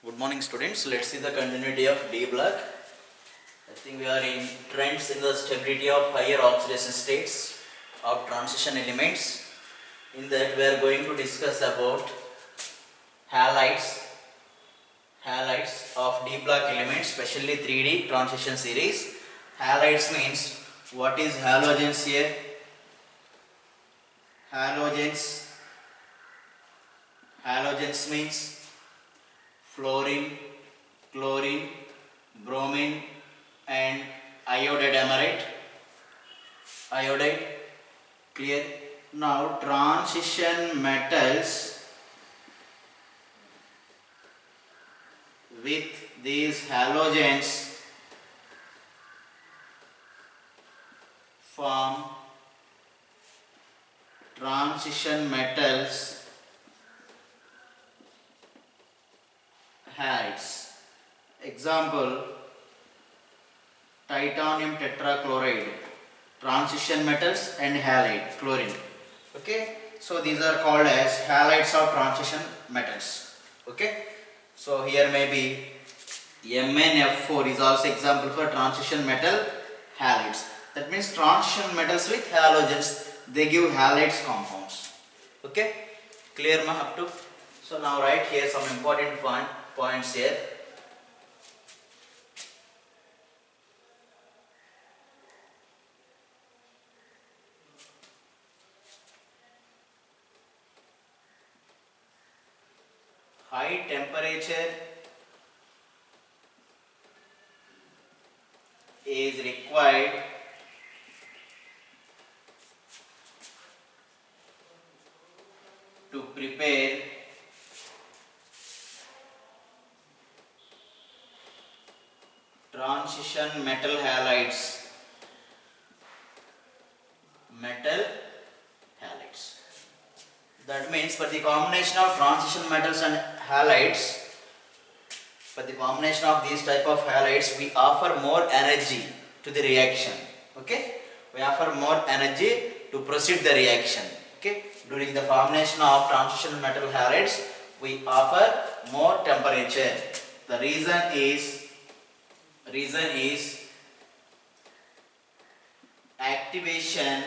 Good morning, students. Let's see the continuity of D block. I think we are in trends in the stability of higher oxidation states of transition elements. In that we are going to discuss about halides of D block elements, especially 3D transition series. Halides means what is halogens here? Halogens means fluorine, chlorine, bromine and iodide. Clear? Now transition metals with these halogens form transition metals halides. Example, titanium tetrachloride, transition metals and halide, chlorine. Okay, so these are called as halides of transition metals. Okay, so here maybe MnF4 is also example for transition metal halides. That means transition metals with halogens, they give halides compounds. Okay, clear ma up to? So now write here some important points here. High temperature is required to prepare transition metal halides. That means for the combination of transition metals and halides, for the combination of these type of halides, we offer more energy to the reaction. Okay, we offer more energy to proceed the reaction. Okay, during the formation of transition metal halides, we offer more temperature. The reason is activation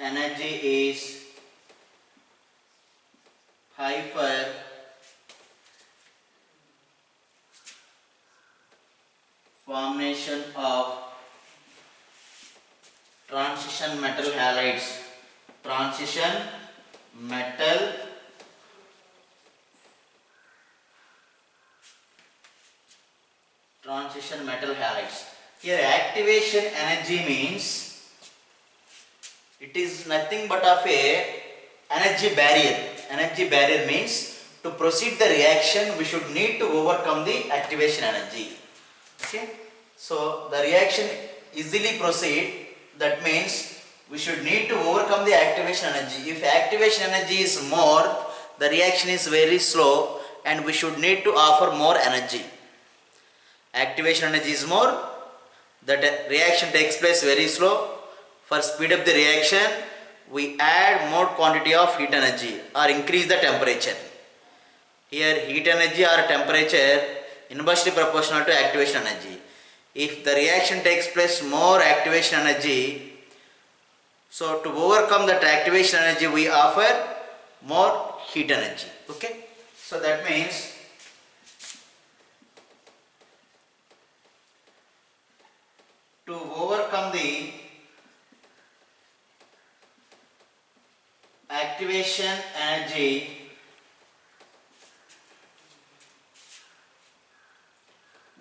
energy is high for formation of transition metal halides. Transition metal halides. Here activation energy means it is nothing but of a energy barrier. Energy barrier means to proceed the reaction we should need to overcome the activation energy. Okay, so the reaction easily proceed, that means we should need to overcome the activation energy. If activation energy is more, the reaction is very slow and we should need to offer more energy. Activation energy is more, that reaction takes place very slow. For speed up the reaction, we add more quantity of heat energy or increase the temperature. Here heat energy or temperature inversely proportional to activation energy. If the reaction takes place more activation energy, so to overcome that activation energy we offer more heat energy. Okay, so that means to overcome the activation energy,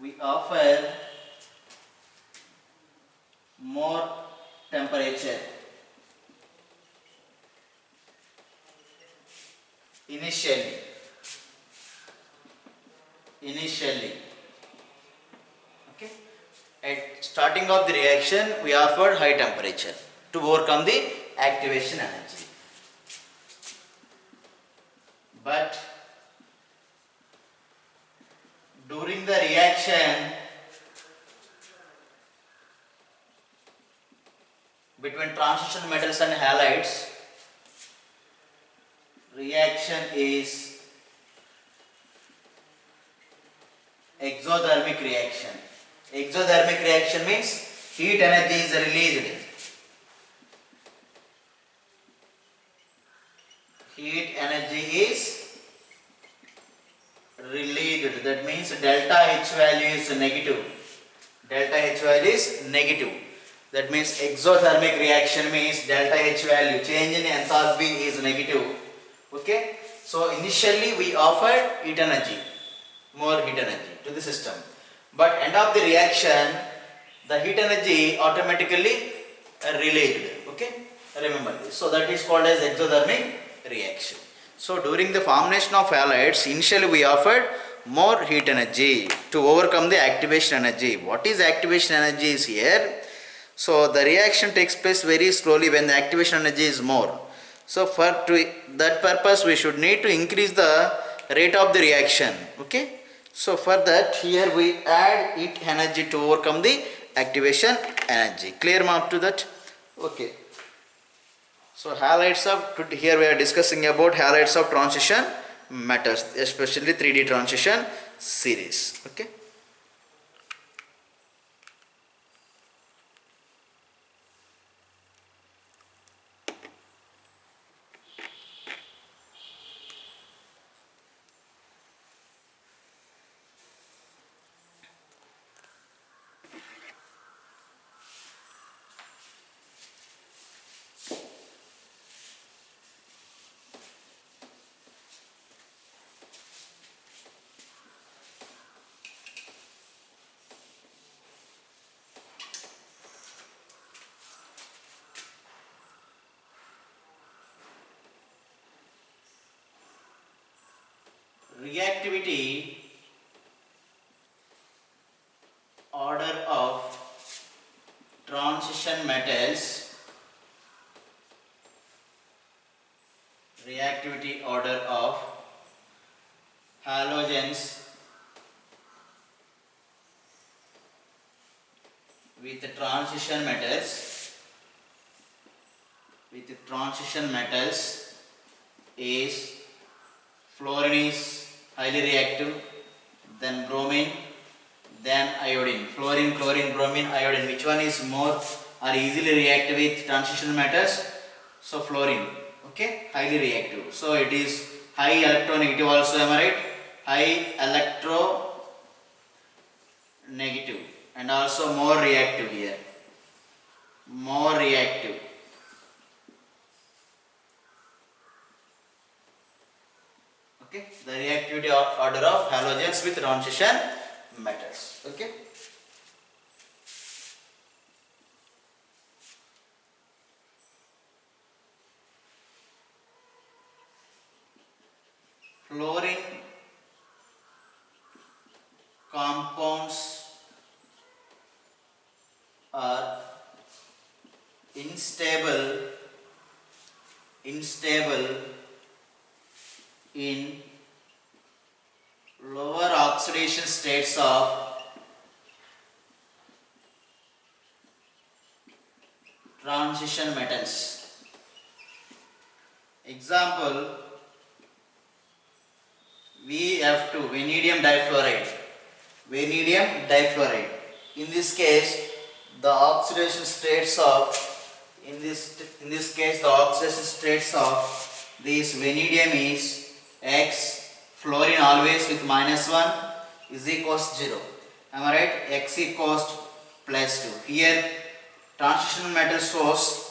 we offer more temperature. Initially, okay, at starting of the reaction we offered high temperature to overcome the activation energy. But during the reaction between transition metals and halides, reaction is exothermic reaction. Exothermic reaction means heat energy is released. Heat energy is released. That means delta H value is negative. Delta H value is negative. That means exothermic reaction means delta H value, change in enthalpy is negative. Okay. So initially we offered heat energy, more heat energy to the system. But end of the reaction, the heat energy automatically released. Okay. Remember this. So that is called as exothermic reaction. So during the formation of halides, initially we offered more heat energy to overcome the activation energy. What is activation energy is here. So the reaction takes place very slowly when the activation energy is more. So for that purpose we should need to increase the rate of the reaction. Okay. So for that here we add heat energy to overcome the activation energy. Clear up to that? Okay. So halides of, here we are discussing about halides of transition metals, especially 3D transition series. Okay. Reactivity order of transition metals, reactivity order of halogens with transition metals is fluorine is highly reactive, then bromine, then iodine. Fluorine, chlorine, bromine, iodine. Which one is more or easily reactive with transition metals? So fluorine. Okay, highly reactive. So it is high electronegative also. Am I right? High electronegative and also more reactive here. More reactive. Okay, the reactivity order of halogens with transition metals. Okay. Fluorine compounds are unstable in lower oxidation states of transition metals. Example, VF2, vanadium difluoride. Vanadium difluoride. In this case, the oxidation states of the oxidation states of this vanadium is X, fluorine always with -1 is equals 0. Am I right? X equals +2. Here transition metal shows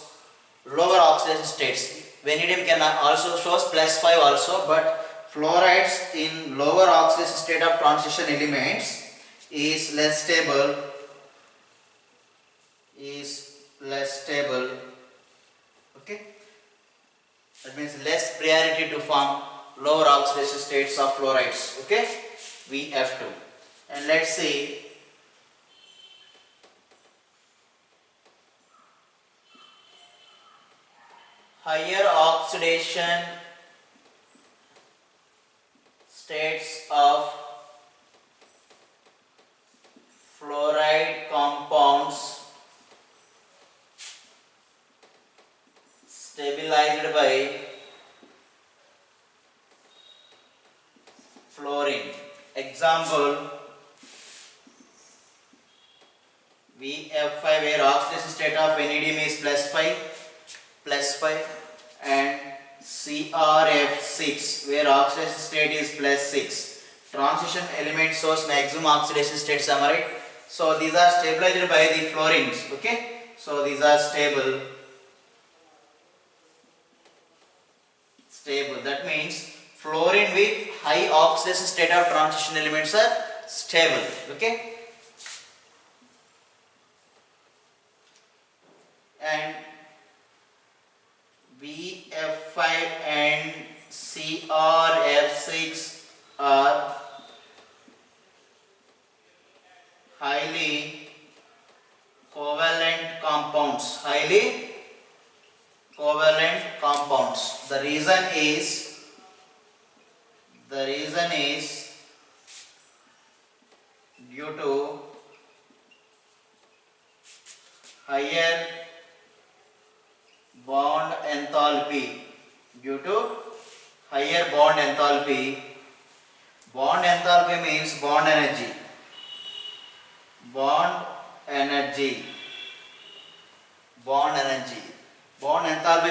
lower oxidation states. Vanadium can also shows +5 also, but fluorides in lower oxidation state of transition elements is less stable. Okay, that means less priority to form lower oxidation states of fluorides. Okay, VF2. And let's see higher oxidation states of fluoride compounds stabilized by fluorine. Example, VF5 where oxidation state of vanadium is +5 and CrF6 where oxidation state is +6. Transition element shows maximum oxidation state summary. So these are stabilized by the fluorines. Okay, so these are stable. That means fluorine with high oxidation state of transition elements are stable. Okay, and VF5 and CrF6 are highly covalent compounds. The reason is due to higher bond enthalpy. Bond enthalpy means bond energy. Bond enthalpy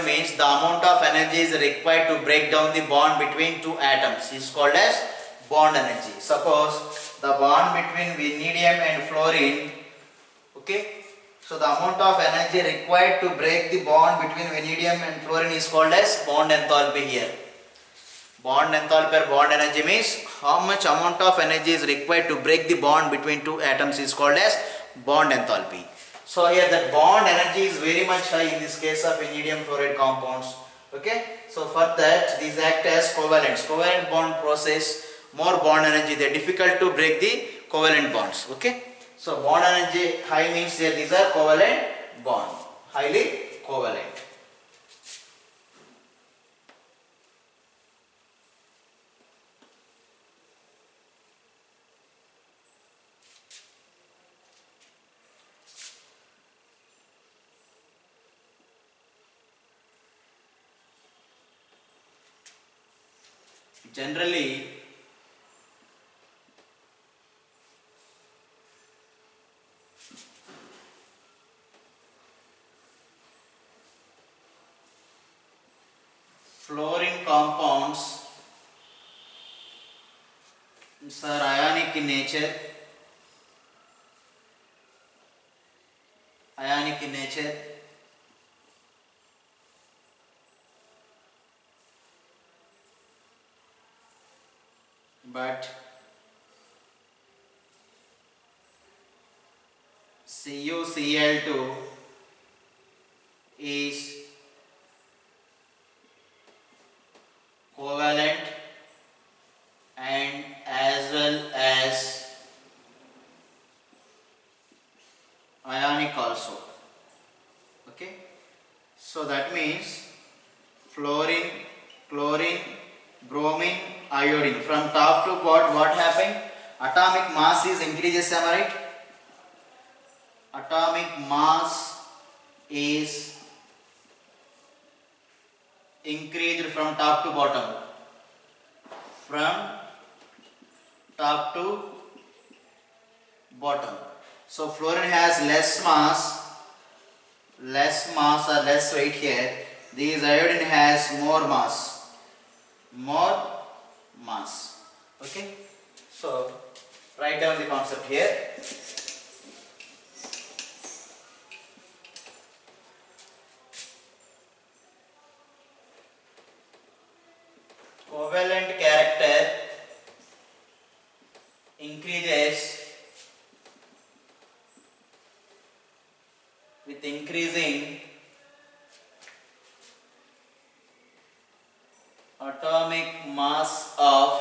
means the amount of energy is required to break down the bond between two atoms is called as bond energy. Suppose the bond between vanadium and fluorine. Okay, so the amount of energy required to break the bond between vanadium and fluorine is called as bond enthalpy here. Bond enthalpy or bond energy means how much amount of energy is required to break the bond between two atoms is called as bond enthalpy. So here that bond energy is very much high in this case of vanadium fluoride compounds. Okay, so for that these act as covalents. Covalent bond process more bond energy. They are difficult to break the covalent bonds. Okay, so bond energy high means here these are covalent bond, highly covalent. Generally, fluorine compounds are ionic in nature. But CuCl2 is covalent and as well as ionic also. Okay, so that means fluorine, chlorine, bromine, iodine. From top to bottom, what happened? Atomic mass is increases, am I right? Atomic mass is increased from top to bottom. So fluorine has less mass or less weight here. This iodine has more mass. Okay, so write down the concept here. Covalent character increases with increasing atomic mass of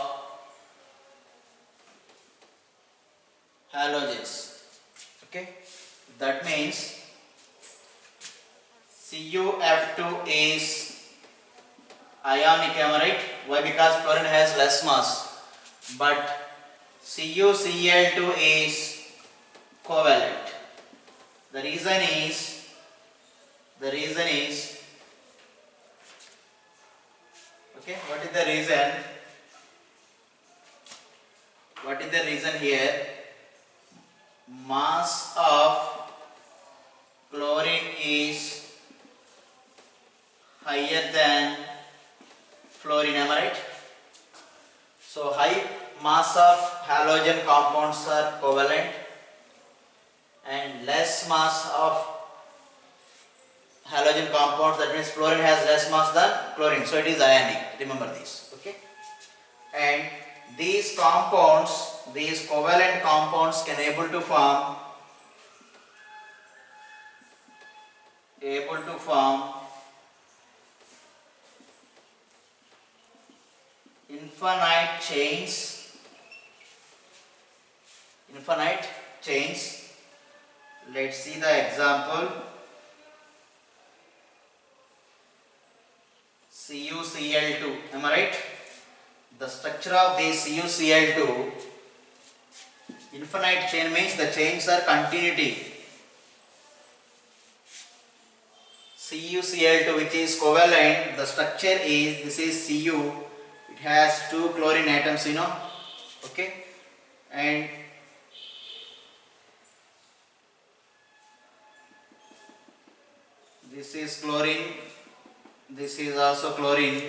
halogens. Okay, that means CuF2 is ionic, am I right? Why? Because fluorine has less mass. But CuCl2 is covalent. The reason is okay, what is the reason? What is the reason here? Mass of chlorine is higher than fluorine, am I right? So high mass of halogen compounds are covalent and less mass of halogen compounds, that means fluorine has less mass than chlorine, so it is ionic. Remember this, okay? And these compounds, these covalent compounds can able to form infinite chains. Let's see the example. CuCl2, am I right? The structure of this CuCl2, infinite chain means the chains are continuity. CuCl2, which is covalent, the structure is, this is Cu, it has 2 chlorine atoms, okay, and this is chlorine, this is also chlorine,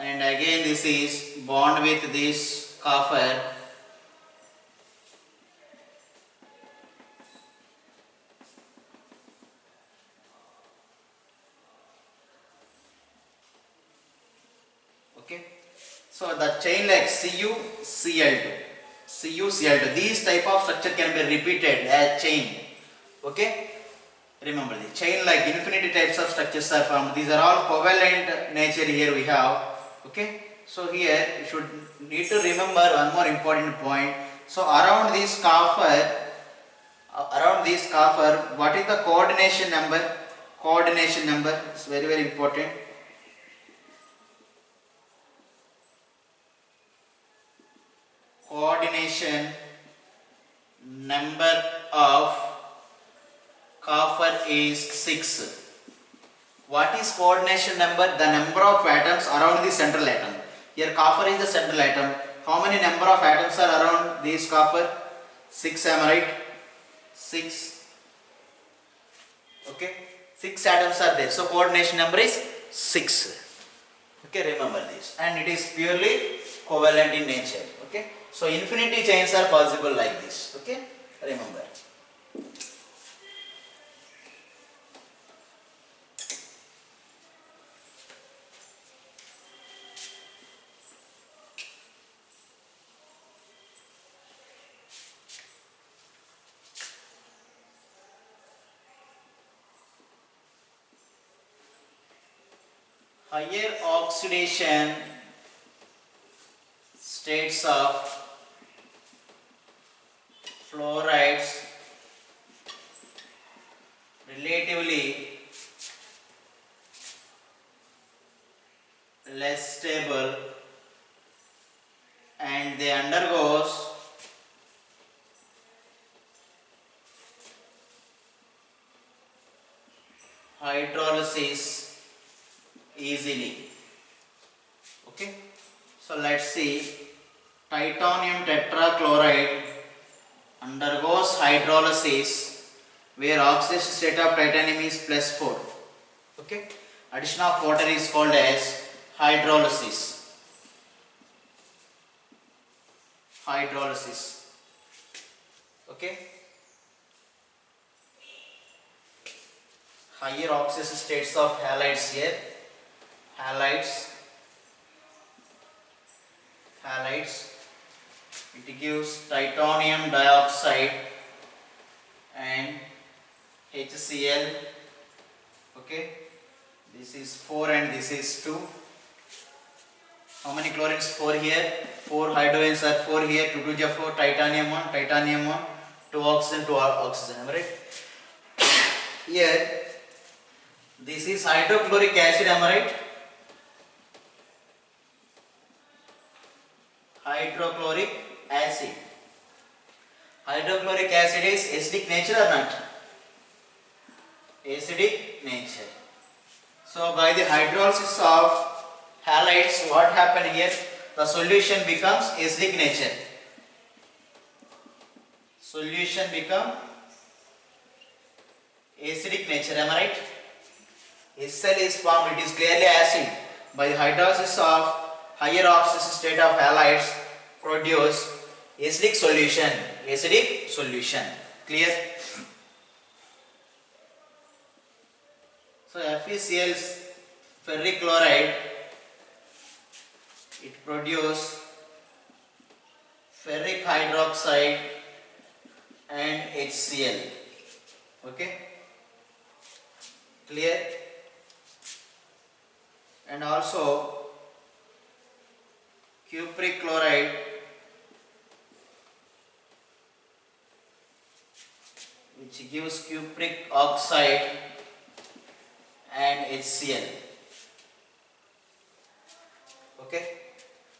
and again this is bond with this copper. Okay, so the chain like CuCl2, these type of structure can be repeated as chain. Okay, remember the chain like infinity types of structures are formed. These are all covalent nature here we have. Okay, so here you should need to remember one more important point. So around this copper, what is the coordination number? Coordination number is very, very important. Coordination number of copper is 6. What is coordination number? The number of atoms around the central atom. Here copper is the central atom. How many number of atoms are around this copper? 6, am I right? 6. Okay, 6 atoms are there. So coordination number is 6. Okay, remember this. And it is purely covalent in nature. Okay, so infinity chains are possible like this. Okay, remember. Higher oxidation states of fluorides relatively less stable and they undergoes hydrolysis easily. Okay, so let's see, titanium tetrachloride undergoes hydrolysis where oxidation state of titanium is +4. Okay, addition of water is called as hydrolysis. Okay, higher oxidation states of halides here. Halides, it gives titanium dioxide and HCl. Okay, this is 4 and this is 2. How many chlorines? 4 here, 4 hydrogens are 4 here, 2 to 4, titanium 1, 2 oxygen, 2 oxygen, am I right? Here, this is hydrochloric acid, am I right? Hydrochloric acid. Hydrochloric acid is acidic nature or not? Acidic nature. So by the hydrolysis of halides, what happened here? The solution becomes acidic nature. solution become acidic nature, am I right? HCl is formed, it is clearly acid. By the hydrolysis of higher oxidation state of halides produce acidic solution. Acidic solution. Clear? So FeCl ferric chloride, it produce ferric hydroxide and HCl. Okay? Clear? And also cupric chloride, which gives cupric oxide and HCl. Okay,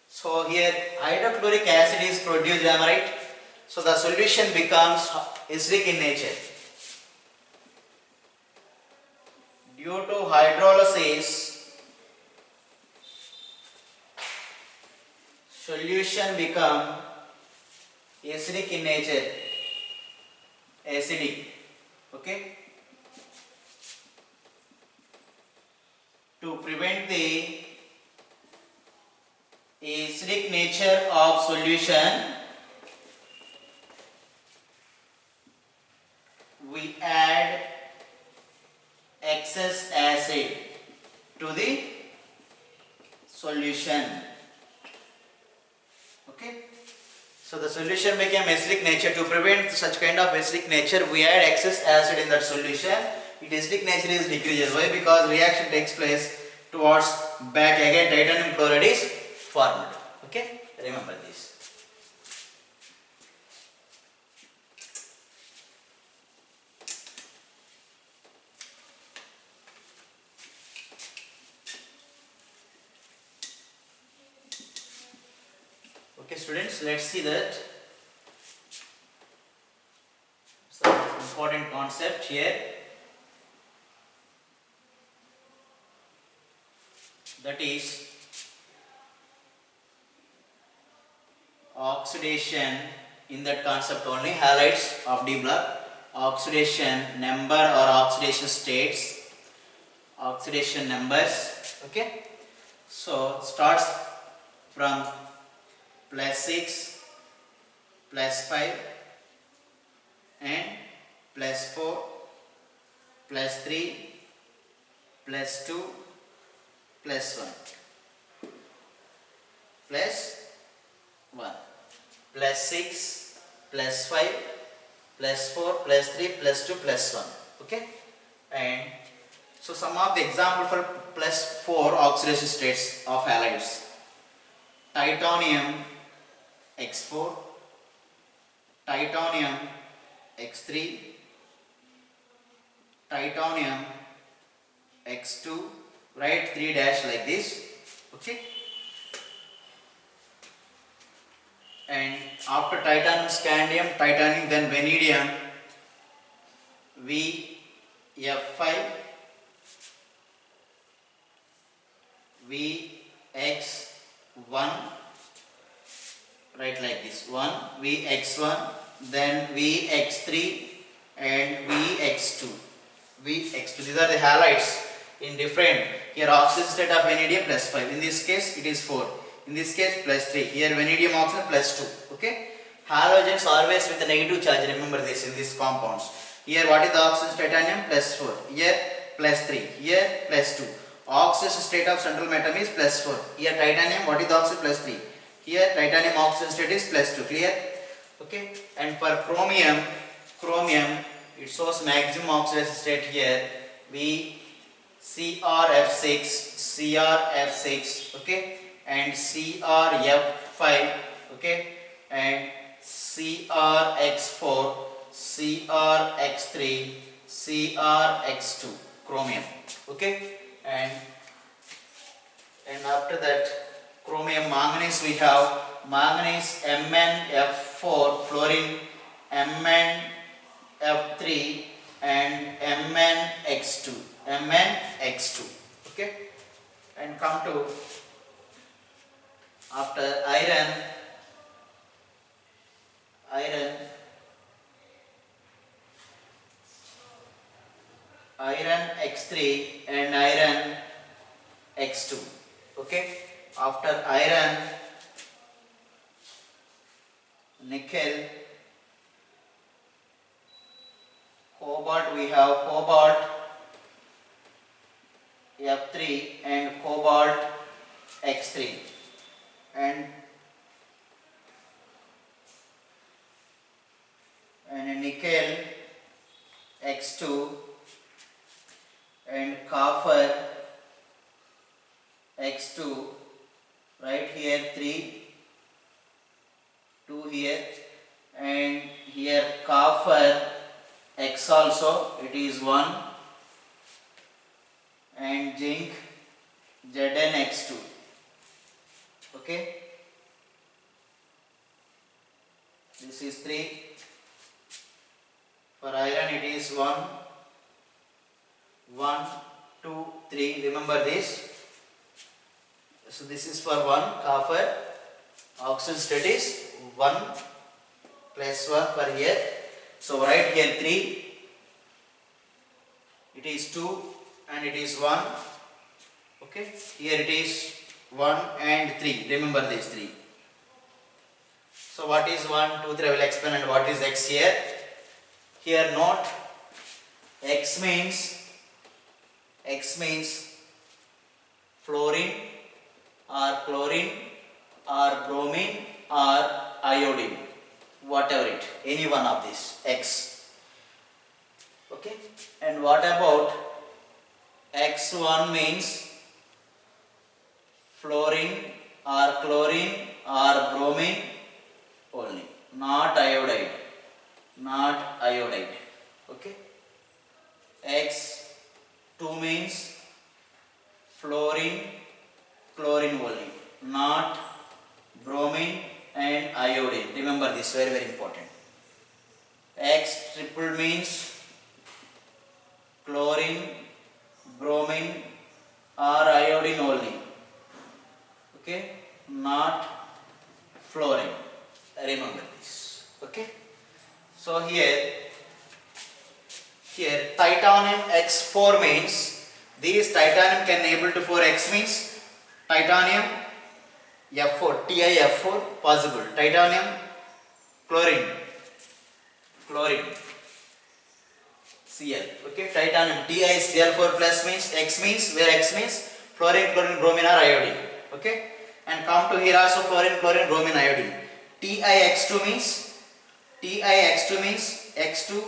so here hydrochloric acid is produced, am I right? So the solution becomes acidic in nature. Due to hydrolysis, solution become acidic in nature. Acidic. Okay. To prevent the acidic nature of solution, we add excess acid to the solution. Okay. So the solution became acidic nature. To prevent such kind of acidic nature, we add excess acid in that solution. Its acidic nature is decreases. Why? Because reaction takes place towards back, again titanium chloride is formed. Okay, remember this. Okay students, let's see that some important concept here, that is oxidation. In that concept only, halides of D block, oxidation number or oxidation states, oxidation numbers. Okay, so starts from +6, +5 and +4, +3, +2, +1, +1, +6, +5, +4, +3, +2, +1. Okay, and so some of the example for +4 oxidation states of halides: titanium X4, titanium X3, titanium X2, write 3 dash like this. Okay, and after titanium, scandium, titanium, then vanadium, VF5, VX1, write like this, 1 VX1, then VX3 and VX2. These are the halides in different. Here oxidation state of vanadium +5. In this case it is 4. In this case +3. Here vanadium oxide +2. Okay. Halogens always with a negative charge. Remember this in these compounds. Here what is the oxidation titanium? +4. Here +3. Here +2. Oxidation state of central atom is +4. Here titanium, what is the oxide? +3. Here titanium oxidation state is +2. Clear? Okay. And for chromium it shows maximum oxidation state here. CrF6, okay, and CrF5, okay, and CrX4, CrX3, CrX2, chromium, okay, and after that chromium, manganese, we have manganese MnF4, fluorine MnF3 and MnX2, okay, and come to after iron X3 and iron X2. Okay, after iron, nickel, cobalt, we have cobalt F3 and cobalt X3, and nickel X2 and copper X2, right here 3, 2 here, and here copper X also, it is 1, and zinc ZnX2. Okay, this is 3. For iron it is 1, 1, 2, 3. Remember this. So this is for 1 copper. Oxygen state is 1 plus 1 for here. So write here 3. It is 2 and it is 1. Okay. Here it is 1 and 3. Remember this 3. So what is 1, 2, 3? I will explain, and what is X here. Here note X means fluorine or chlorine or bromine or iodine, whatever it, any one of these, X. Okay, and what about X1 means fluorine or chlorine or bromine only, not iodide, not iodide. Okay, X2 means fluorine, chlorine only, not bromine and iodine. Remember this, very very important. X triple means chlorine, bromine or iodine only. Okay, not fluorine. Remember this. Okay. So here titanium X4 means these titanium can able to 4X means titanium F4, TiF4 possible. Titanium chlorine Cl. Okay, titanium TiCl4 plus means X means, where X means fluorine, chlorine, bromine or iodine. Okay, and come to here also fluorine, chlorine, bromine, iodine. TiX2 means X2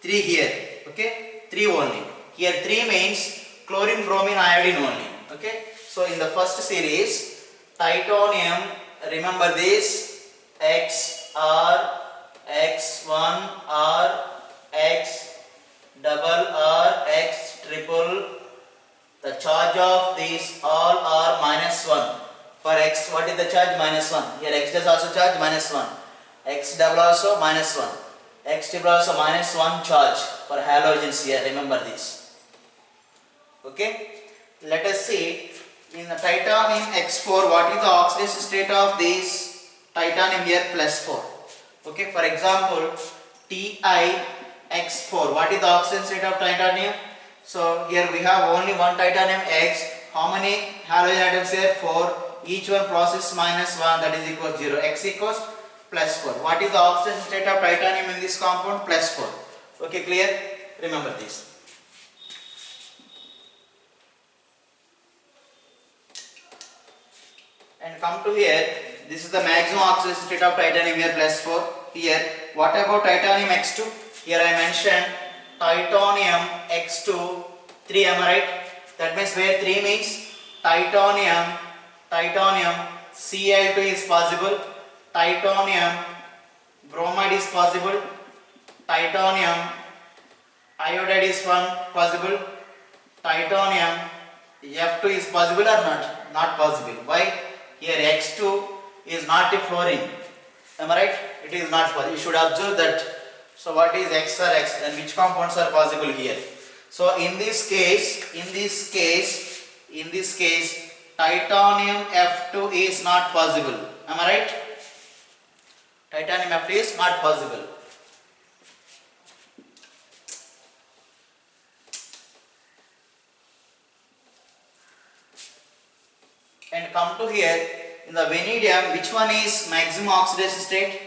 3 here. Okay, 3 only. Here 3 means chlorine, bromine, iodine only. Okay, so in the first series titanium, remember this, X R, X1 R, X double R, X triple. The charge of these all are -1. For X, what is the charge? -1. Here X does also charge -1. X double also -1. X triple also -1 charge for halogens here. Remember this. Okay. Let us see in the titanium X4 what is the oxidation state of this titanium here, +4. Okay. For example, TiX4. What is the oxidation state of titanium? So here we have only one titanium X. How many halogen atoms here? 4. Each one process -1, that is equals 0. X equals +4. What is the oxidation state of titanium in this compound? +4. Okay, clear? Remember this. And come to here. This is the maximum oxidation state of titanium here, +4. Here, what about titanium X2? Here I mentioned titanium X2 3, am I right? That means where 3 means titanium Cl2 is possible, titanium bromide is possible, titanium iodide is possible, titanium F2 is possible or not? Not possible. Why? Here X2 is not a fluorine. Am I right? It is not possible. You should observe that. So what is X or X, and which compounds are possible here? So in this case, titanium F2 is not possible. Am I right? Titanium F2 is not possible. And come to here, in the vanadium, which one is maximum oxidation state?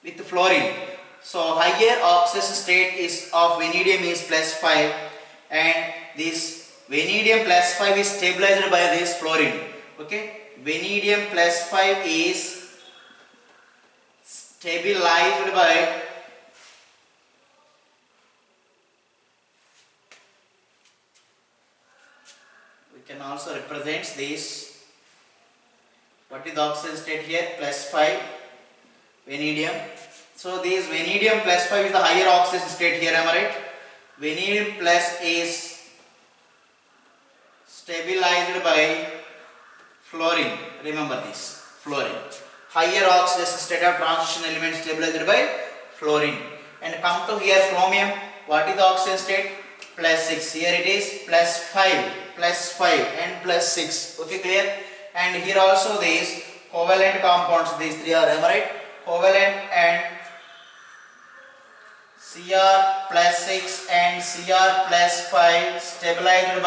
With fluorine. So higher oxidation state is of vanadium is +5, and this vanadium +5 is stabilized by this fluorine. Okay, vanadium +5 is stabilized by can also represent this. What is the oxidation state here? +5 vanadium. So this vanadium +5 is the higher oxidation state here, am I right? Vanadium plus is stabilized by fluorine. Remember this, fluorine. Higher oxidation state of transition element stabilized by fluorine. And come to here, chromium. What is the oxidation state? +6. Here it is +5 and +6. Okay, clear? And here also these covalent compounds, these three are, am I right? Covalent and Cr +6 and Cr +5 stabilized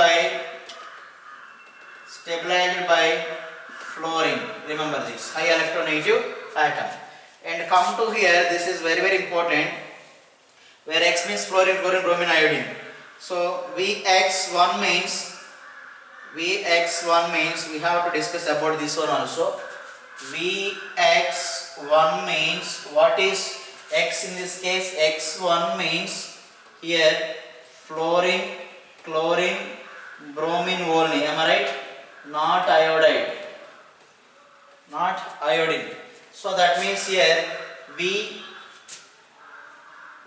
by fluorine. Remember this, high electronegative atom. And come to here, this is very, very important, where X means fluorine, chlorine, bromine, iodine. So Vx1 means we have to discuss about this one also. Vx1 means, what is X in this case? X1 means here fluorine, chlorine, bromine only, am I right? Not iodide, not iodine. So that means here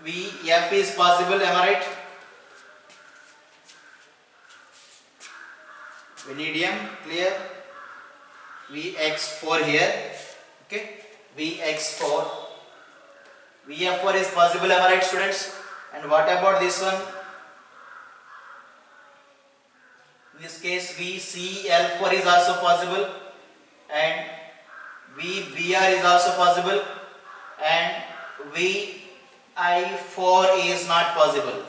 Vf is possible, am I right? Vanadium, clear? Vx4 here, okay? Vx4, Vf4 is possible, am I right, students? And what about this one? In this case, VCl4 is also possible, and VBr is also possible, and Vi4 is not possible.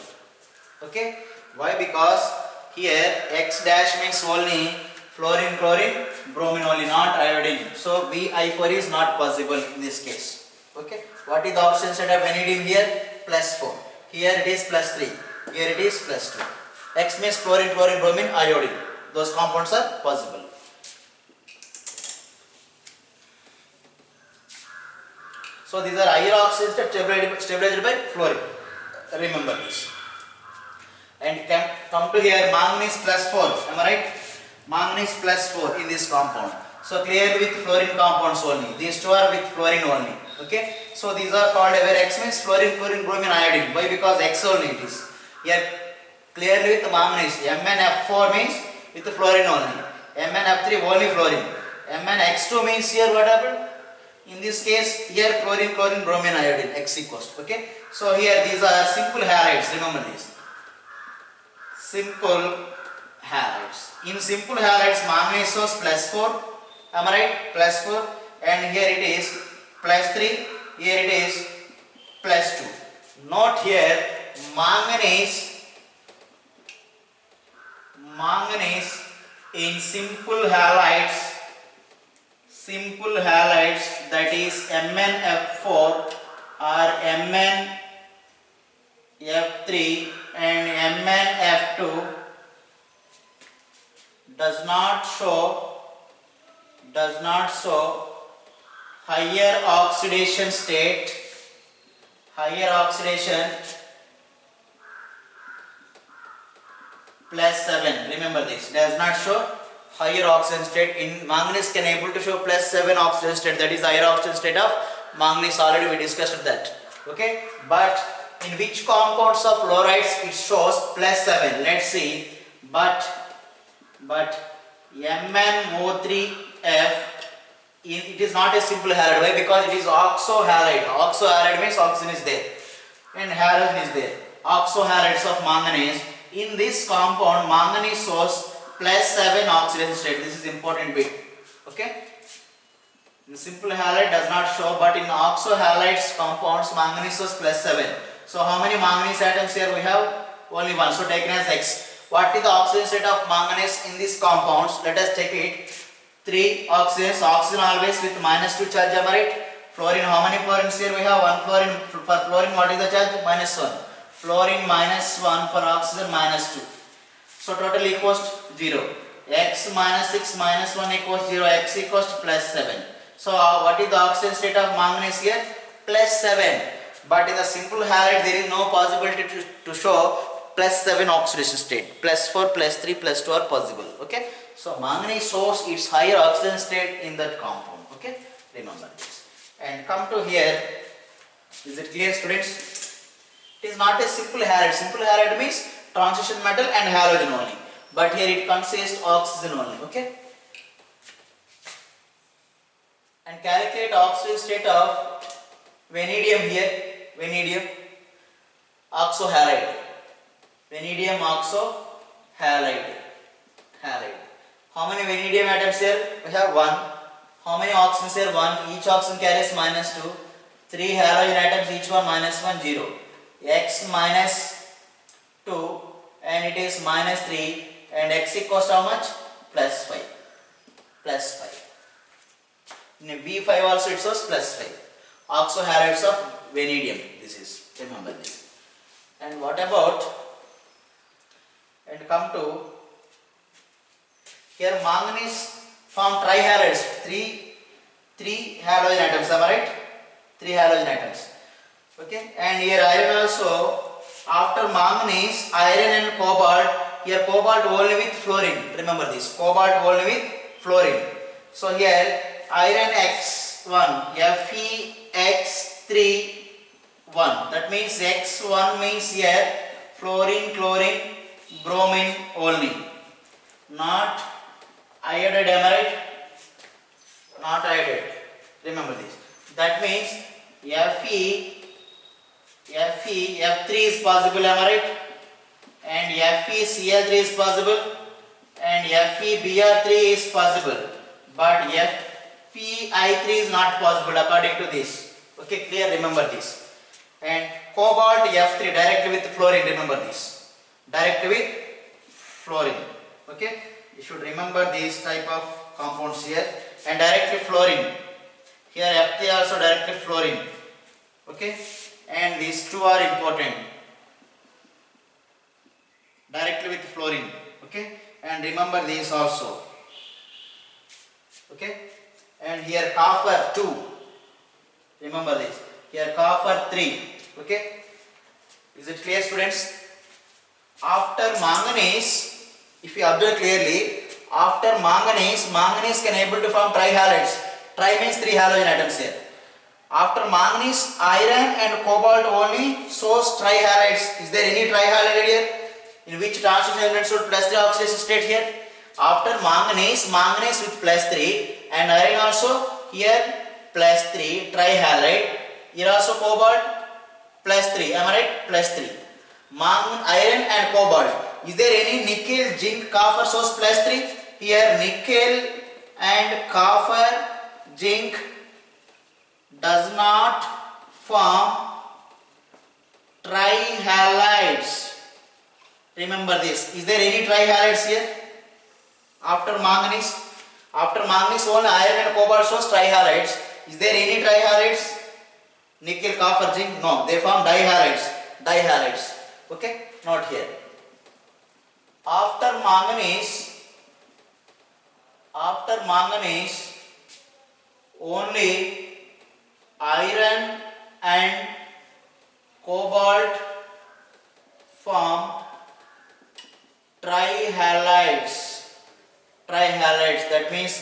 Okay? Why? Because here X dash means only fluorine, chlorine, bromine only, not iodine. So Vi4 is not possible in this case. Okay. What is the oxidation state of vanadium here? +4. Here it is +3. Here it is +2. X means fluorine, chlorine, bromine, iodine. Those compounds are possible. So these are higher oxidation state stabilized by fluorine. Remember this. And come to here, manganese +4. Am I right? Manganese +4 in this compound. So clearly with fluorine compounds only. These two are with fluorine only. Okay. So these are called, where X means fluorine, chlorine, bromine, iodine. Why? Because X only it is. Here clearly with manganese. MnF4 means with the fluorine only. MnF3 only fluorine. MnX2 means here what happened? In this case here fluorine, chlorine, bromine, iodine. X equals. Okay. So here these are simple halides. Remember this. Simple halides. In simple halides, manganese was +4. Am I right? +4. And here it is +3. Here it is +2. Note here, manganese in simple halides, that is MnF4 or MnF3 and MnF2 does not show higher oxidation state, +7. Remember this, does not show higher oxidation state. In manganese can able to show +7 oxidation state, that is higher oxidation state of manganese. Already we discussed that. Okay, but in which compounds of fluorides it shows +7? Let's see. But MnO3F, it is not a simple halide. Why? Because it is oxohalide. Oxohalide means oxygen is there and halogen is there. Oxohalides of manganese. In this compound, manganese shows +7 oxidation state. This is important bit. Okay. In simple halide does not show, but in oxohalides compounds, manganese shows +7. So how many manganese atoms here we have? Only one. So taken as X. What is the oxidation state of manganese in these compounds? Let us take it. 3 oxygens. Oxygen always with -2 charge, am I right? Fluorine, how many fluorines here we have? 1 fluorine. For fluorine, what is the charge? -1. Fluorine -1 for oxygen -2. So total equals 0. X minus 6 minus 1 equals 0. X equals +7. So what is the oxygen state of manganese here? +7. But in the simple halide there is no possibility to show +7 oxidation state. +4, +3, +2 are possible. Okay. So manganese shows its higher oxidation state in that compound. Okay. Remember this. And come to here. Is it clear, students? It is not a simple halide. Simple halide means transition metal and halogen only. But here it consists oxygen only. Okay. And calculate oxidation state of vanadium here. Vanadium oxohalide. Vanadium oxohalide. Halide. How many vanadium atoms here? We have 1. How many oxygens here? 1. Each oxygen carries -2. 3 halogen atoms, each one -1, 0. X -2 and it is -3 and X equals to how much? +5. +5. In V5 also it shows +5. Oxohalides of vanadium. This is, remember this. And what about, and come to here manganese form trihalides. 3 halogen atoms, am I right? 3 halogen atoms. Okay. And here iron also, after manganese, iron and cobalt. Here cobalt only with fluorine. Remember this. Cobalt only with fluorine. So here iron X1, FeX3 1. That means X1 means here fluorine, chlorine, bromine only. Not iodide, am I right? Not iodide. Remember this. That means Fe F3 is possible, am I right? And FeCl3 is possible. And FeBr3 is possible. But FeI3 is not possible according to this. Okay, clear? Remember this. And cobalt F3 directly with fluorine. Remember this. Directly with fluorine. Okay, you should remember these type of compounds here. And directly fluorine. Here F3 also directly fluorine. Okay, and these two are important. Directly with fluorine. Okay, and remember these also. Okay, and here copper 2. Remember this. Here copper 3. Okay, is it clear, students? After manganese, if you observe clearly, after manganese can able to form trihalides. Tri means 3 halogen atoms here. After manganese, iron and cobalt only shows trihalides. Is there any trihalide here? In which transition element should +3 oxidation state here? After manganese with +3 and iron also here +3 trihalide. Here also cobalt +3. Am I right? +3. Iron and cobalt. Is there any nickel, zinc, copper source +3? Here nickel and copper, zinc does not form trihalides. Remember this. Is there any trihalides here? After manganese only iron and cobalt shows trihalides. Is there any trihalides? Nickel, copper, zinc? No, they form dihalides. Okay, not here. After manganese only iron and cobalt form trihalides. That means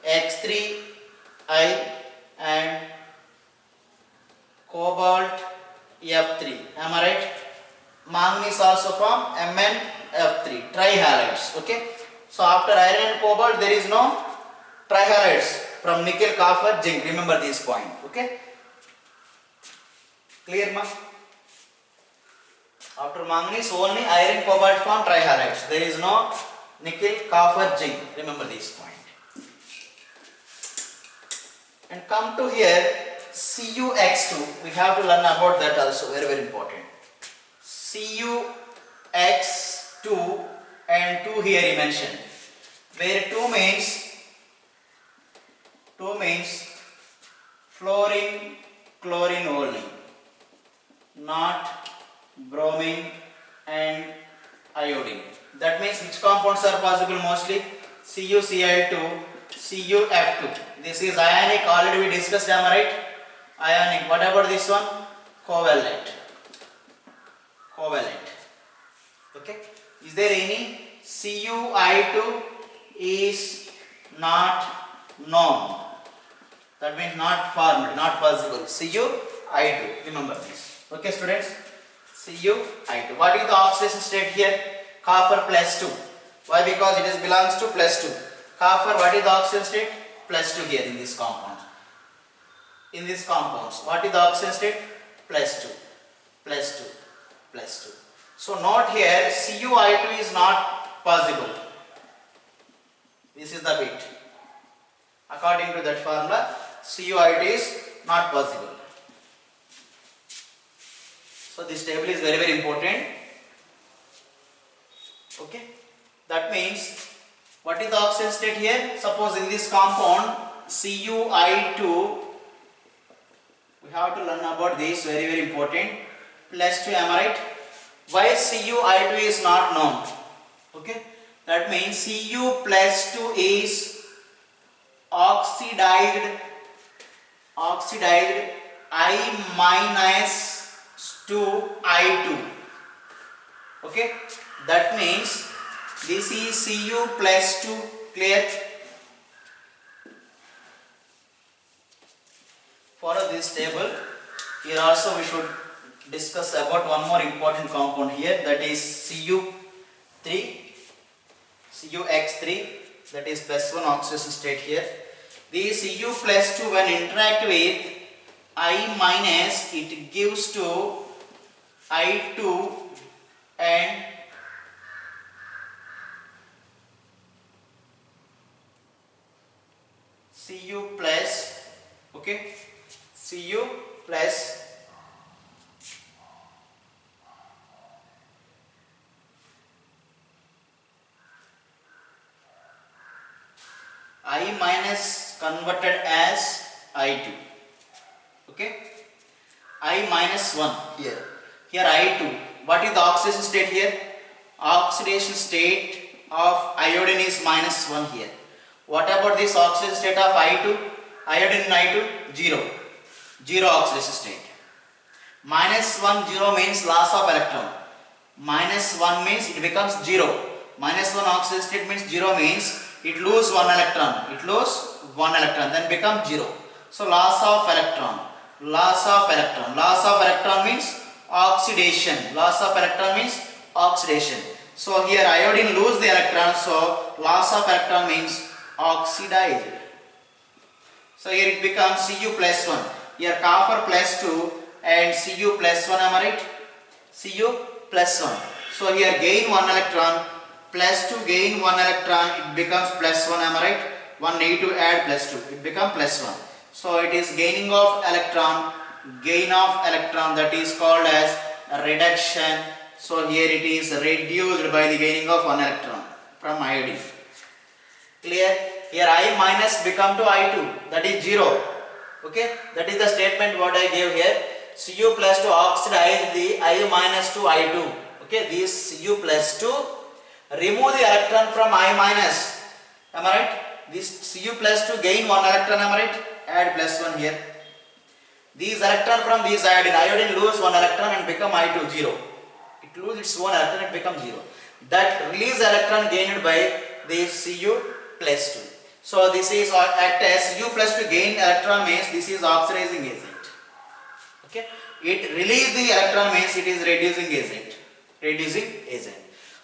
FeX3I and cobalt F3. Am I right? Manganese also from MnF3. Trihalides. Okay. So after iron and cobalt there is no trihalides from nickel, copper, zinc. Remember this point. Okay. Clear, ma? After manganese only iron, cobalt form trihalides. There is no nickel, copper, zinc. Remember this point. And come to here CuX2. We have to learn about that also. Very, very important. CuX2 and 2 here he mentioned. where 2 means fluorine, chlorine only, not bromine and iodine. That means which compounds are possible mostly? CuCl2, CuF2. This is ionic, already we discussed, am I right? Ionic. What about this one? Covalent. Okay. Is there any? Cui2 is not known. That means not formed, not possible. Cu-I2. Remember this. Okay, students? Cu-I2. What is the oxidation state here? Copper plus 2. Why? Because it belongs to plus 2. Copper, what is the oxidation state? Plus 2 here in this compound. In these compounds, what is the oxidation state? Plus 2. Plus 2. Plus 2. So note here, Cu-I2 is not possible. This is the bit. According to that formula, Cu-I2 is not possible. So this table is very, very important. Okay. That means, what is the oxidation state here? Suppose in this compound, Cu-I2, we have to learn about this, very, very important. Plus 2, am I right? Why Cu-I2 is not known? Okay. That means Cu plus 2 is oxidized I minus 2I2. Okay. That means this is Cu plus 2. Clear? Follow this table. Here also we should discuss about one more important compound here, that is CuX3, that is plus 1 oxidation state here. The Cu plus 2 when interact with I minus, it gives to I2 and Cu plus, okay, Cu plus I minus converted as I2. Okay, I minus 1 here. Here I2. What is the oxidation state here? Oxidation state of iodine is minus 1 here. What about this oxidation state of I2? Iodine in I2? 0. 0 oxidation state. Minus 1, 0 means loss of electron. Minus 1 means it becomes 0. Minus 1 oxidation state means 0 means it lose 1 electron. It lose 1 electron, then become 0. So loss of electron. Loss of electron. Loss of electron means oxidation. Loss of electron means oxidation. So here iodine lose the electron, so loss of electron means oxidized. So here it becomes Cu plus 1. Here copper plus 2 and Cu plus 1, am I right? Cu plus 1. So here gain 1 electron, plus 2 gain 1 electron, it becomes plus 1, am I right? 1 negative add plus 2, it becomes plus 1. So it is gaining of electron, gain of electron, that is called as reduction. So here it is reduced by the gaining of 1 electron from iodine. Clear? Here I minus become to I2, that is 0. Okay, that is the statement what I gave here. Cu plus 2 oxidize the I minus to I2. Okay, this Cu plus 2 remove the electron from I minus. Am I right? This Cu plus 2 gain 1 electron, am I right? Add plus 1 here. These electron from these iodine lose 1 electron and become I2 0. It lose its own electron and become 0. That release electron gained by this Cu plus 2. So this is act as Cu plus 2 gain electron means this is oxidizing agent. Okay. It release the electron means it is reducing agent. Reducing agent.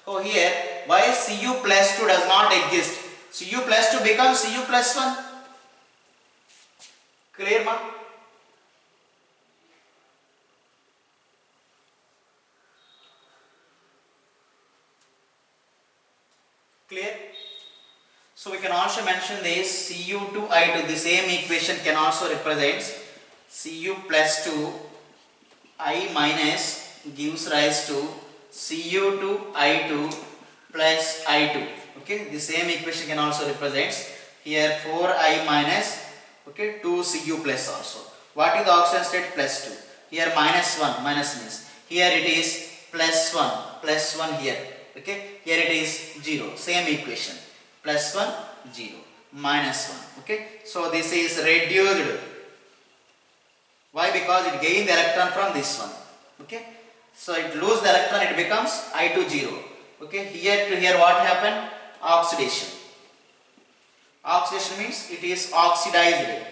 So here why Cu plus 2 does not exist? Cu plus 2 becomes Cu plus 1. Clear, ma? Clear? So we can also mention this Cu2I2, the same equation can also represent Cu plus 2 I minus gives rise to Cu2I2 plus I2. Okay, the same equation can also represents here 4I minus, okay, 2Cu plus also. What is the oxygen state? Plus 2. Here minus 1, minus means here it is plus 1 here. Okay, here it is 0. Same equation. Plus 1, 0. Minus 1. Okay, so this is reduced. Why? Because it gained the electron from this one. Okay, so it lose the electron, it becomes I2 0. Okay, here to here what happened? Oxidation. Oxidation means it is oxidized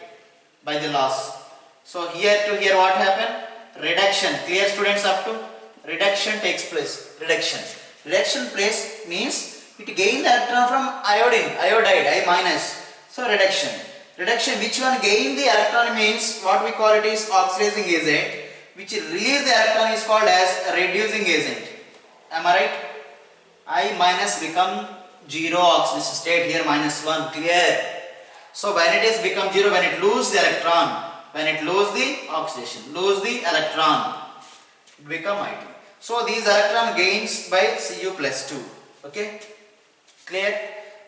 by the loss. So here to here what happened? Reduction. Clear students up to? Reduction takes place. Reduction. Reduction place means it gained the electron from iodine, iodide, I minus. So reduction. Reduction, which one gain the electron means what we call it is oxidizing agent, which release the electron is called as reducing agent. Am I right? I minus become 0 oxidation state, here minus 1, clear. So when it is become 0, when it lose the electron, when it lose the oxidation, lose the electron, it become I2. So these electron gains by Cu plus 2. Okay, clear.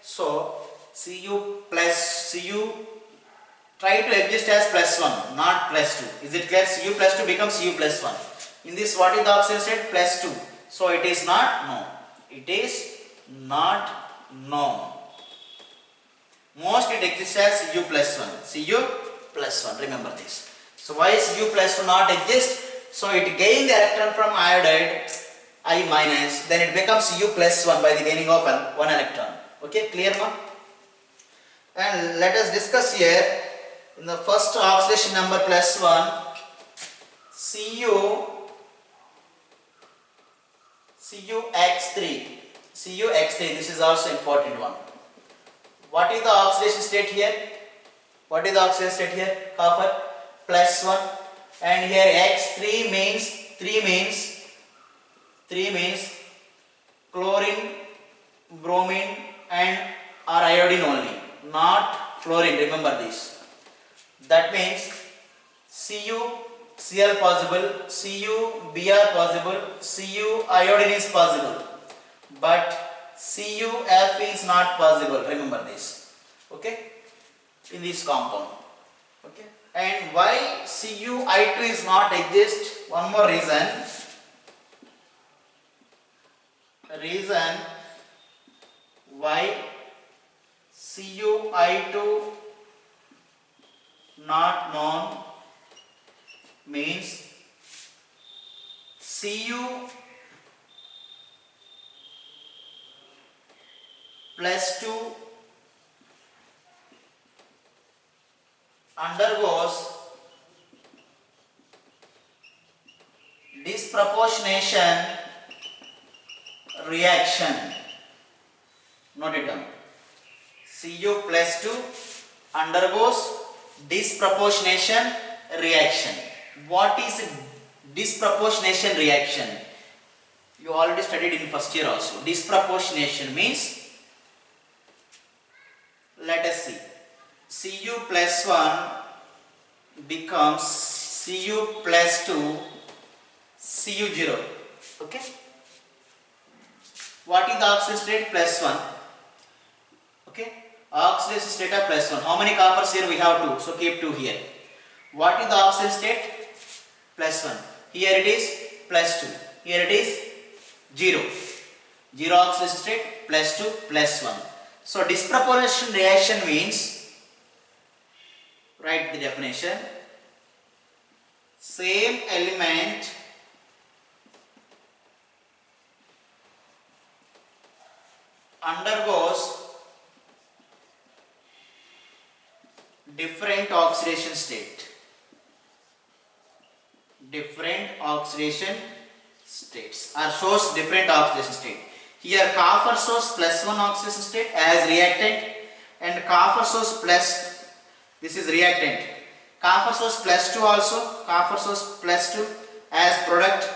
So Cu plus Cu try to exist as plus 1, not plus 2. Is it clear? Cu plus 2 becomes Cu plus 1. In this, what is the oxidation state? Plus 2. So it is not known. It is not known. Most it exists as Cu plus 1. Cu plus 1. Remember this. So why is Cu plus 1 not exist? So it gained the electron from iodide I minus. Then it becomes Cu plus 1 by the gaining of 1 electron. Okay, clear ma? And let us discuss here. In the first oxidation number plus 1, CuX3. CuX3, this is also important one. What is the oxidation state here? What is the oxidation state here? Copper plus 1. And here X3 means 3 means chlorine, bromine and or iodine only, not fluorine. Remember this. That means CuCl possible, CuBr possible, Cu iodine is possible, but CuF is not possible. Remember this. Okay, in this compound. Okay, and why Cu(I2) is not exist? One more reason. Reason why Cu(I2) not known means Cu plus 2 undergoes disproportionation reaction. Note it down. Cu plus 2 undergoes disproportionation reaction. What is disproportionation reaction? You already studied in first year also. Disproportionation means, let us see, Cu plus 1 becomes Cu plus 2 Cu0. Okay, what is the oxidation state? Plus 1. Okay, oxidation state of plus 1. How many coppers here? We have 2, so keep 2 here. What is the oxidation state? Plus 1. Here it is plus 2. Here it is 0. 0 oxidation state, plus 2, plus 1. So disproportion reaction means, write the definition, same element undergoes different oxidation state. Different oxidation states or shows different oxidation state. Here copper shows plus 1 oxidation state as reactant and copper shows plus, this is reactant. Copper shows plus 2 also, copper shows plus 2 as product,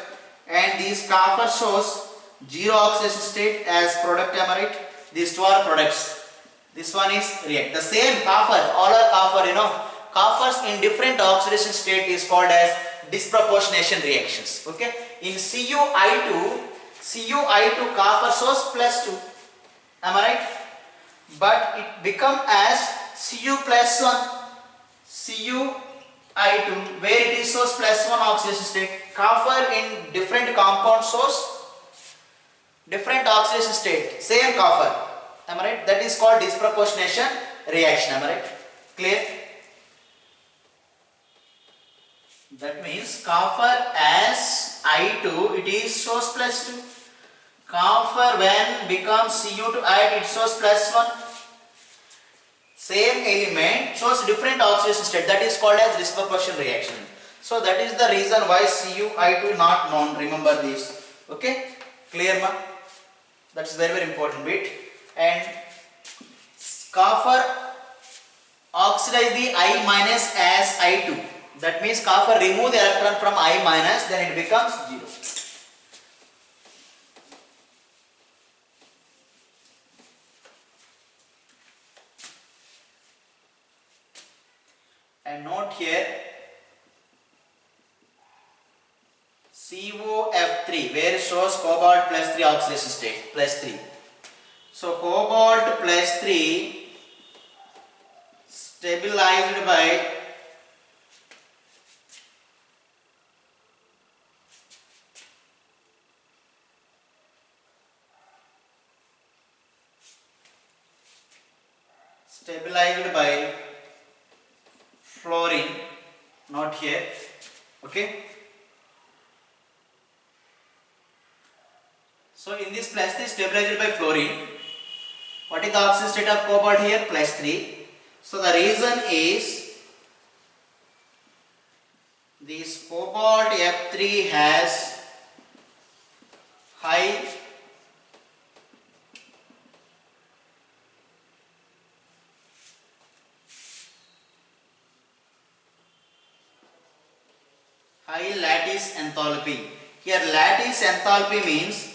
and these copper shows 0 oxidation state as product. Am I right? These two are products. This one is react. The same copper, all are copper, you know. Coppers in different oxidation state is called as disproportionation reactions. Okay. In Cu(I2) copper shows plus 2. Am I right? But it become as Cu plus 1, Cu(I2), where it is shows plus 1 oxidation state. Copper in different compound shows different oxidation state, same copper. Am I right? That is called disproportionation reaction. Am I right? Clear? That means copper as I2, it is shows plus 2. Copper when becomes Cu2I, it shows plus 1. Same element shows different oxidation state. That is called as disproportion reaction. So that is the reason why Cu(I2) not known. Remember this. Okay? Clear, ma? That's very important bit. And copper oxidize the I minus as I2. That means copper remove the electron from I minus, then it becomes 0. And note here COF3, where it shows cobalt plus 3 oxidation state, plus 3. So cobalt plus 3 stabilized by fluorine, not here. Okay. So in this plus 3 stabilized by fluorine. What is the oxidation state of cobalt here? Plus 3. So the reason is this cobalt F3 has high lattice enthalpy. Here lattice enthalpy means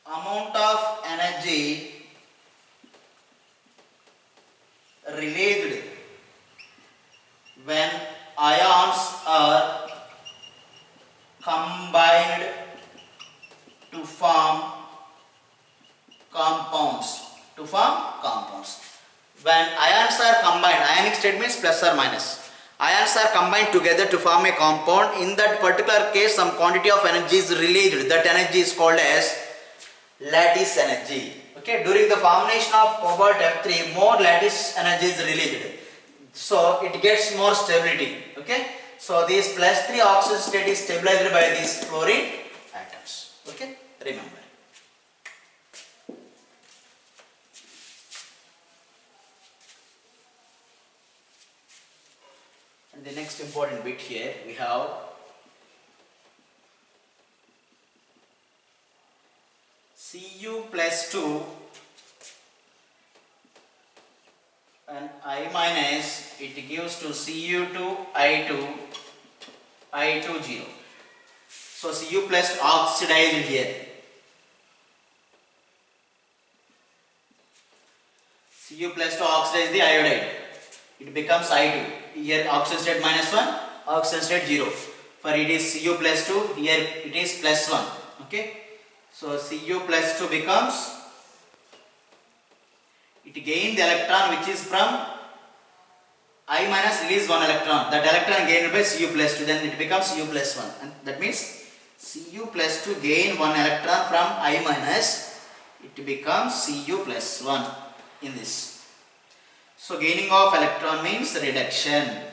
amount of energy released when ions are combined to form compounds. When ions are combined, ionic state means plus or minus. Ions are combined together to form a compound. In that particular case, some quantity of energy is released. That energy is called as lattice energy. Okay, during the formation of cobalt F3, more lattice energy is released. So it gets more stability. Okay, so this plus 3 oxidation state is stabilized by these fluorine atoms. Okay, remember. And the next important bit here we have Cu plus 2 and I minus, it gives to Cu2 I2 0. So Cu plus oxidized here. Cu plus 2 oxidize the iodide. It becomes I2. Here oxidation state minus 1, oxidation state 0. For it is Cu plus 2, here it is plus 1. Okay. So Cu plus 2 becomes, it gained the electron which is from I minus, release 1 electron. That electron gained by Cu plus 2, then it becomes Cu plus 1. And that means Cu plus 2 gain 1 electron from I minus, it becomes Cu plus 1 in this. So gaining of electron means reduction.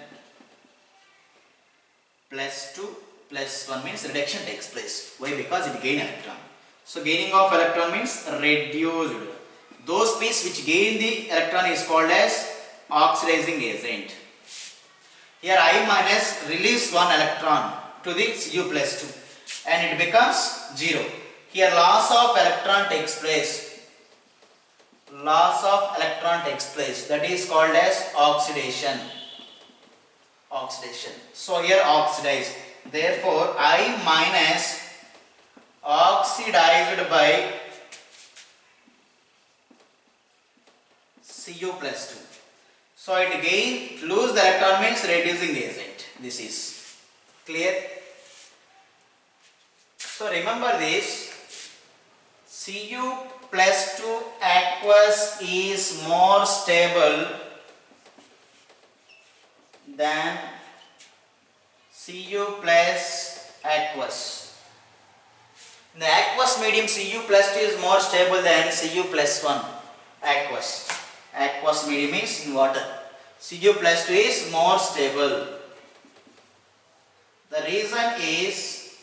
Plus 2 plus 1 means reduction takes place. Why? Because it gain electron. So gaining of electron means reduced. Those piece which gain the electron is called as oxidizing agent. Here I minus release 1 electron to the Cu plus 2 and it becomes 0. Here loss of electron takes place. That is called as oxidation. So here oxidized. Therefore I minus oxidized by Cu plus 2. So it lose the electron means reducing agent. This is clear. So remember this, Cu plus 2 aqueous is more stable than Cu plus aqueous. In the aqueous medium, Cu plus 2 is more stable than Cu plus 1 aqueous. Aqueous medium is in water. Cu plus 2 is more stable. The reason is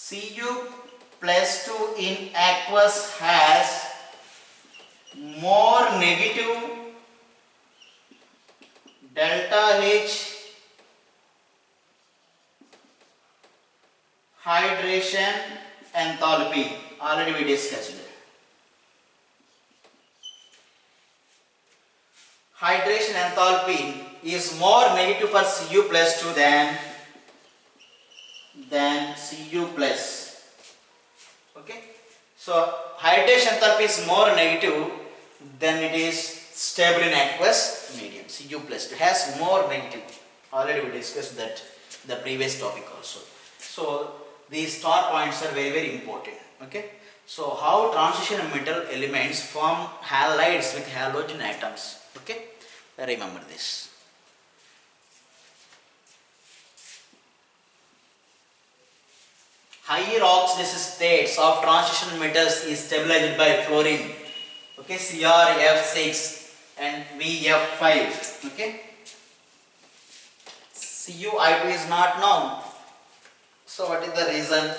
Cu plus 2 in aqueous has more negative delta H hydration enthalpy. Already we discussed it. Hydration enthalpy is more negative for Cu plus 2 than Cu plus. Okay. So hydration enthalpy is more negative than it is stable in aqueous medium. Cu plus 2 has more negative. Already we discussed that in the previous topic also. So these star points are very, very important. Okay. So how transition metal elements form halides with halogen atoms. Okay. Remember this. Higher oxidation states of transition metals is stabilized by fluorine. Okay, CrF6 and VF5. Okay, CuI2 is not known. So what is the reason?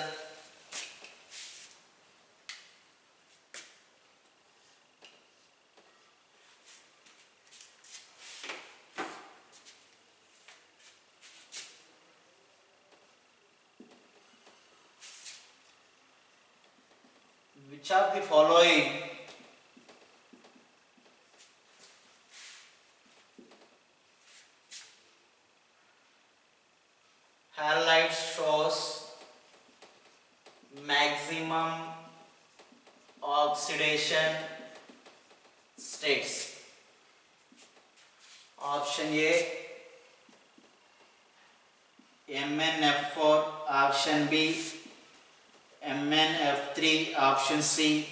Which of the following halides shows maximum oxidation states? Option A MnF4, option B MnF3, option C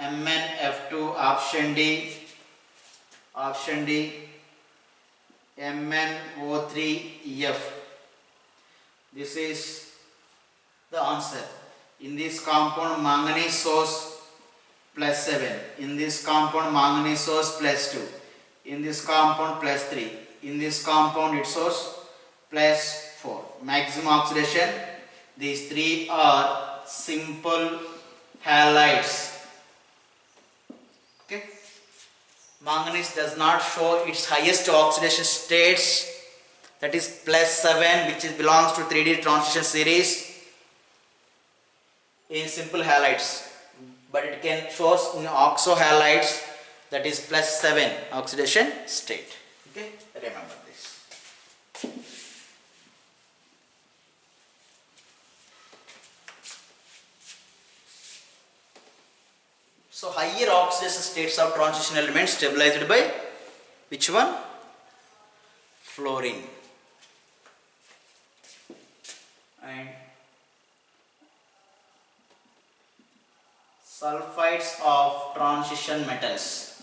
MnF2, option D MnO3F. This is the answer. In this compound manganese shows +7, in this compound manganese shows +2, in this compound +3, in this compound it shows +4. Maximum oxidation. These three are simple halides. Okay. Manganese does not show its highest oxidation states, that is +7, which belongs to 3D transition series in simple halides, but it can show in oxo halides, that is +7 oxidation state. Okay, remember this. So higher oxidation states of transition elements stabilized by which one? Fluorine. And sulfides of transition metals.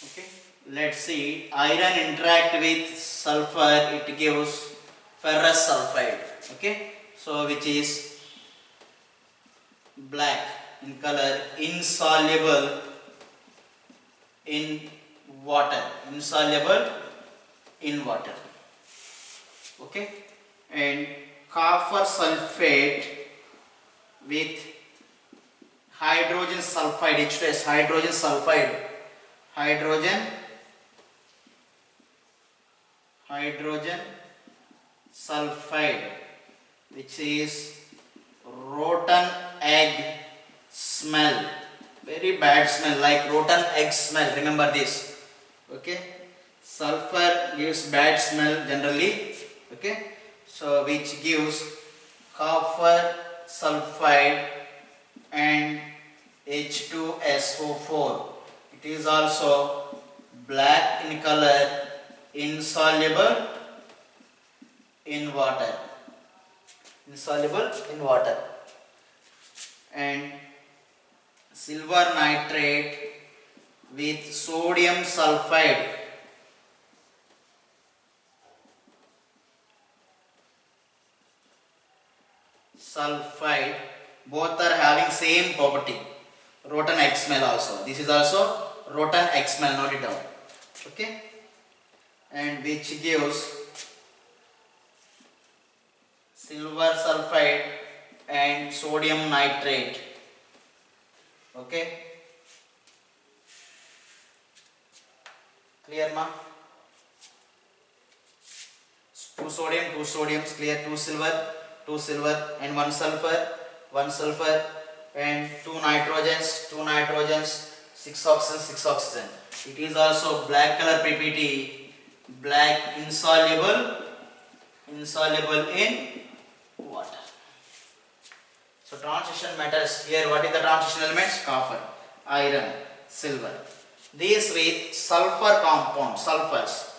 Okay, let's see. Iron interact with sulfur, it gives ferrous sulfide. Okay, so which is black in color, insoluble in water, okay, and copper sulfate with hydrogen sulfide, H2S, hydrogen sulfide, which is rotten egg smell, very bad smell, like rotten egg smell. Remember this. Okay, sulfur gives bad smell generally. Okay, so which gives copper sulfide and H2SO4. It is also black in color, insoluble in water. Insoluble in water. And silver nitrate with sodium sulfide. Sulfide, both are having same property. Rotan X smell also. This is also Rotan X smell, note it down. Okay, and which gives silver sulfide and sodium nitrate. Okay, clear ma? Two sodiums, clear. Two silver and one sulfur and two nitrogens, six oxygen. It is also black color PPT, black insoluble in water. So transition metals here, what is the transition elements? Copper, iron, silver. These with sulfur compound, sulfurs.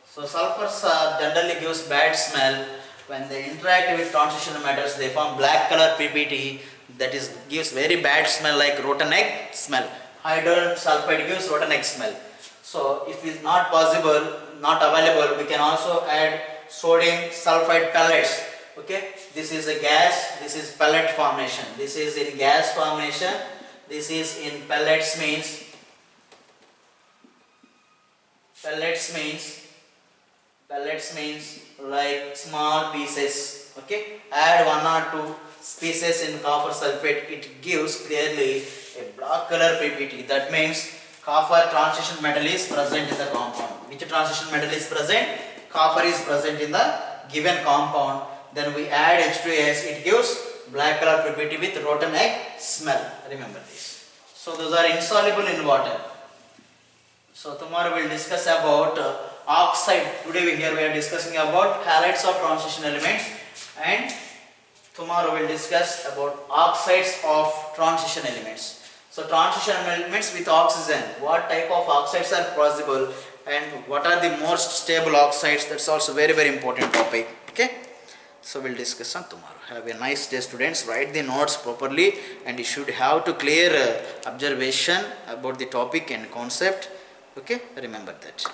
So sulfurs generally gives bad smell. When they interact with transition metals, they form black color PPT, that is gives very bad smell like rotten egg smell. Hydrogen sulfide gives rotten egg smell. So if it is not possible, not available, we can also add sodium sulfide pellets. Okay, this is a gas, this is pellet formation. This is in gas formation, this is in pellets means like small pieces. Okay, add one or two pieces in copper sulfate, it gives clearly a black color PPT. That means copper transition metal is present in the compound. Which transition metal is present? Copper is present in the given compound. Then we add H2S, it gives black color PPT with rotten egg smell. Remember this. So those are insoluble in water. So tomorrow we will discuss about oxide. Today we are discussing about halides of transition elements, and tomorrow we will discuss about oxides of transition elements. So transition elements with oxygen, what type of oxides are possible and what are the most stable oxides, that's also very important topic. Okay, so we will discuss on tomorrow. Have a nice day students, write the notes properly and you should have to clear observation about the topic and concept. Okay, remember that.